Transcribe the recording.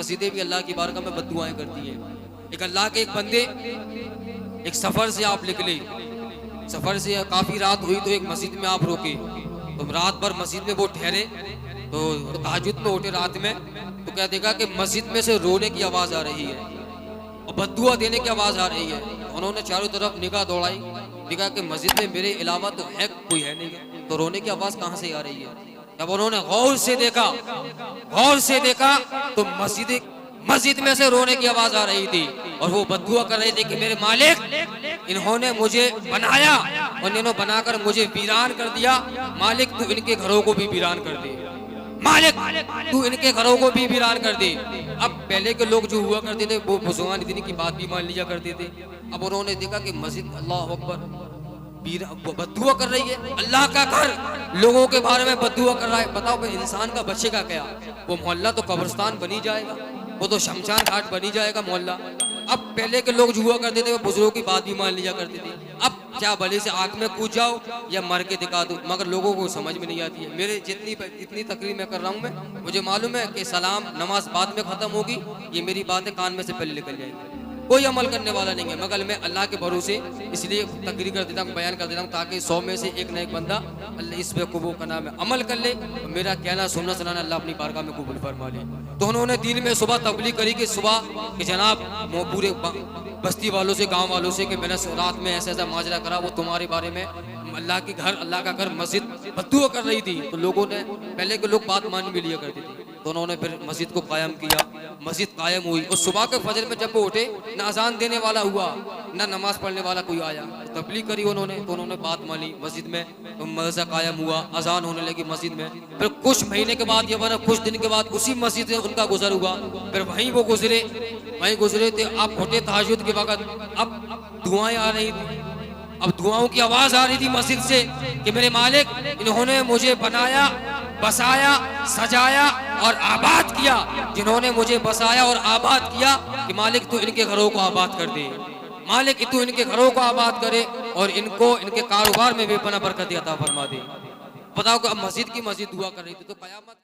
मस्जिदें भी अल्लाह की बारगाह में बद्दुआएं करती हैं। एक अल्लाह के एक बंदे एक सफ़र से आप निकले, सफ़र से काफ़ी रात हुई तो एक मस्जिद में आप रुके, तो रात भर मस्जिद में वो ठहरे, तो तहज्जुद में उठे रात में, तो क्या देखा कि मस्जिद में से रोने की आवाज़ आ रही है और बद्दुआ देने की आवाज़ आ रही है। उन्होंने चारों तरफ निगाह दौड़ाई, देखा कि मस्जिद में मेरे अलावा तो है कोई है नहीं, तो रोने की आवाज़ कहाँ से आ रही है। जब उन्होंने गौर से देखा तो मस्जिद में से रोने की आवाज़ आ रही थी और वो बद्दुआ कर रहे थे कि मेरे मालिक, इन्होंने मुझे बनाया और इन्होंने बनाकर मुझे वीरान कर दिया, मालिक तू इनके घरों को भी वीरान कर दे, मालिक तू इनके घरों को भी वीरान कर दे। अब पहले के लोग जो हुआ करते थे वो बुजुर्गान दीन की बात भी मान लिया करते थे। अब उन्होंने देखा कि मस्जिद, अल्लाह अकबर, बद्दुआ कर रही है, अल्लाह का घर लोगों के बारे में बद्दुआ कर रहा है। बताओ कि इंसान का बचेगा क्या? वो मोहल्ला तो कब्रिस्तान बनी जाएगा, वो तो शमशान घाट बनी जाएगा मोहल्ला। अब पहले के लोग जो हुआ करते थे वो बुजुर्गों की बात भी मान लिया करते थे। अब क्या भले से आग में कूद जाओ या मर के दिखा दो, मगर लोगों को समझ में नहीं आती है। मेरे जितनी तकरीर मैं कर रहा हूँ, मैं मुझे मालूम है कि सलाम नमाज बाद में ख़त्म होगी, ये मेरी बातें कान में से पहले निकल जाएगी, कोई अमल करने वाला नहीं है, मगर मैं अल्लाह के भरोसे इसलिए तकरीर कर देता हूँ, बयान कर देता हूँ, ताकि 100 में से एक न एक बंदा अल्लाह इस पे कबूल का नाम है अमल कर ले और मेरा कहना सुनना सुनाना अल्लाह अपनी बारगाह में कबूल फरमा ले। तो उन्होंने दिन में सुबह तबलीग करी कि सुबह कि जनाब पूरे बस्ती वालों से, गांव वालों से कि मैंने रात में ऐसा ऐसा माजरा करा, वो तुम्हारे बारे में अल्लाह के घर, अल्लाह का घर मस्जिद बद्दुआ कर रही थी। तो लोगों ने, पहले के लोग बात मान भी लिया करते थे, तो उन्होंने फिर मस्जिद को कायम किया, मस्जिद कायम हुई। और सुबह के फजर में जब वो उठे, ना अजान देने वाला हुआ ना नमाज पढ़ने वाला कोई आया, तो तबलीग करी उन्होंने, तो उन्होंने बात मानी मस्जिद में, तो मदरसा कायम हुआ, अजान होने लगी मस्जिद में। फिर कुछ महीने के बाद या बना कुछ दिन के बाद उसी मस्जिद से उनका गुजर हुआ, फिर वहीं वो गुजरे थे। आप उठे तहज्जुद के वक़्त, अब दुआएं आ रही थी, अब दुआओं की आवाज़ आ रही थी मस्जिद से कि मेरे मालिक, इन्होंने मुझे बनाया, बसाया, सजाया और आबाद किया, जिन्होंने मुझे बसाया और आबाद किया कि मालिक तू इनके घरों को आबाद कर दे, मालिक तू इनके घरों को आबाद करे और इनको इनके कारोबार में बेपनाह बरकत अता फरमा दे। बताओ कि अब मस्जिद की मस्जिद दुआ कर रही थी, तो क़यामत